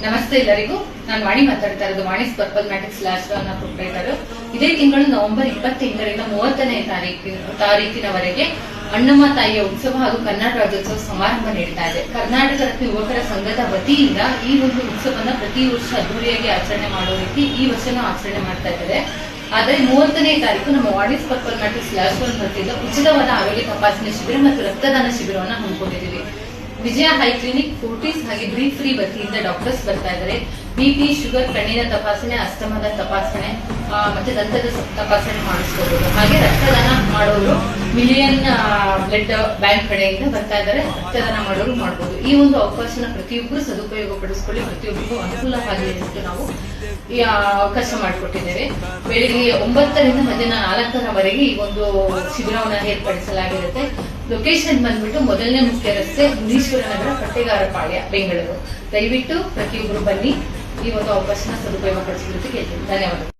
ನಮಸ್ತೆ ಎಲ್ಲರಿಗೂ. ನಾನು ವಾಣಿ ಮಾತಾಡ್ತಾ ಇರೋದು. ವಾಣಿಸ್ ಪರ್ಪಲ್ ಮ್ಯಾಟಿಕ್ಸ್ ಲಾಸ್ಟ್ ನ ಪ್ರೊಪ್ರೈಟರ್. ಇದೇ ತಿಂಗಳು ನವೆಂಬರ್ 28ರಿಂದ 30ನೇ ತಾರೀಕಿನವರೆಗೆ ಅಣ್ಣಮ್ಮ ತಾಯಿಯ ಉತ್ಸವ ಹಾಗೂ ಕರ್ನಾಟಕ ರಾಜ್ಯೋತ್ಸವ ಸಮಾರಂಭ ನಡೀತಾ ಇದೆ. ಕರ್ನಾಟಕ ರತ್ನ ಯುವಕರ ಸಂಘದ ವತಿಯಿಂದ ಈ ಒಂದು ಉತ್ಸವನ ಪ್ರತಿ ವರ್ಷ ಅದ್ದೂರಿಯಾಗಿ ಆಚರಣೆ ಮಾಡೋ ರೀತಿ ಈ ವರ್ಷನೂ ಆಚರಣೆ ಮಾಡ್ತಾ ಇದ್ದಾರೆ. ಆದರೆ 30ನೇ ತಾರೀಕು ನಮ್ಮ ವಾಣಿಸ್ ಪರ್ಪಲ್ ಮ್ಯಾಟಿಕ್ಸ್ ಲಾಸ್ಟ್ ವತಿಯಿಂದ ಉಚಿತವಾದ ಆರೋಗ್ಯ ತಪಾಸಣೆ ಶಿಬಿರ ಮತ್ತು ರಕ್ತದಾನ ಶಿಬಿರವನ್ನು ಹಮ್ಮಿಕೊಂಡಿದ್ದೀವಿ. ವಿಜಯ ಹೈ ಕ್ಲಿನಿಕ್, ಫೋರ್ಟಿಸ್ ಹಾಗೆ ಬ್ರೀತ್ ಫ್ರೀ ವತಿಯಿಂದ ಡಾಕ್ಟರ್ಸ್ ಬರ್ತಾ ಇದ್ದಾರೆ. ಬಿಪಿ, ಶುಗರ್, ಕಣ್ಣಿನ ತಪಾಸಣೆ, ಅಸ್ತಮದ ತಪಾಸಣೆ ಮತ್ತೆ ದಂತದ ತಪಾಸಣೆ ಮಾಡಿಸ್ಕೋಬಹುದು. ಹಾಗೆ ರಕ್ತದಾನ ಮಾಡೋರು ಮಿಲಿಯನ್ ಬ್ಲಡ್ ಬ್ಯಾಂಕ್ ಕಡೆಯಿಂದ ಬರ್ತಾ ಇದ್ದಾರೆ. ರಕ್ತದಾನ ಮಾಡೋರು ಮಾಡಬಹುದು. ಈ ಒಂದು ಅವಕಾಶನ ಪ್ರತಿಯೊಬ್ಬರು ಸದುಪಯೋಗ ಪಡಿಸಿಕೊಳ್ಳಿ. ಪ್ರತಿಯೊಬ್ಬರಿಗೂ ಅನುಕೂಲವಾಗಿ ನಾವು ಈ ಅವಕಾಶ ಮಾಡಿಕೊಟ್ಟಿದ್ದೇವೆ. ಬೆಳಿಗ್ಗೆ 9ರಿಂದ ಮಧ್ಯಾಹ್ನ 4ರವರೆಗೆ ಈ ಒಂದು ಶಿಬಿರವನ್ನು ಏರ್ಪಡಿಸಲಾಗಿರುತ್ತೆ. ಲೊಕೇಶನ್ ಬಂದ್ಬಿಟ್ಟು ಮೊದಲನೇ ಮುಖ್ಯ ರಸ್ತೆ, ಮುನೀಶ್ವರ ನಗರ, ಪಟ್ಟೆಗಾರಪಾಳ್ಯ, ಬೆಂಗಳೂರು. ದಯವಿಟ್ಟು ಪ್ರತಿಯೊಬ್ಬರು ಬನ್ನಿ. ಈ ಒಂದು ಅವಕಾಶನ ಸದುಪಯೋಗ ಪಡಿಸಿಕೊಳ್ಳಿ. ಧನ್ಯವಾದ.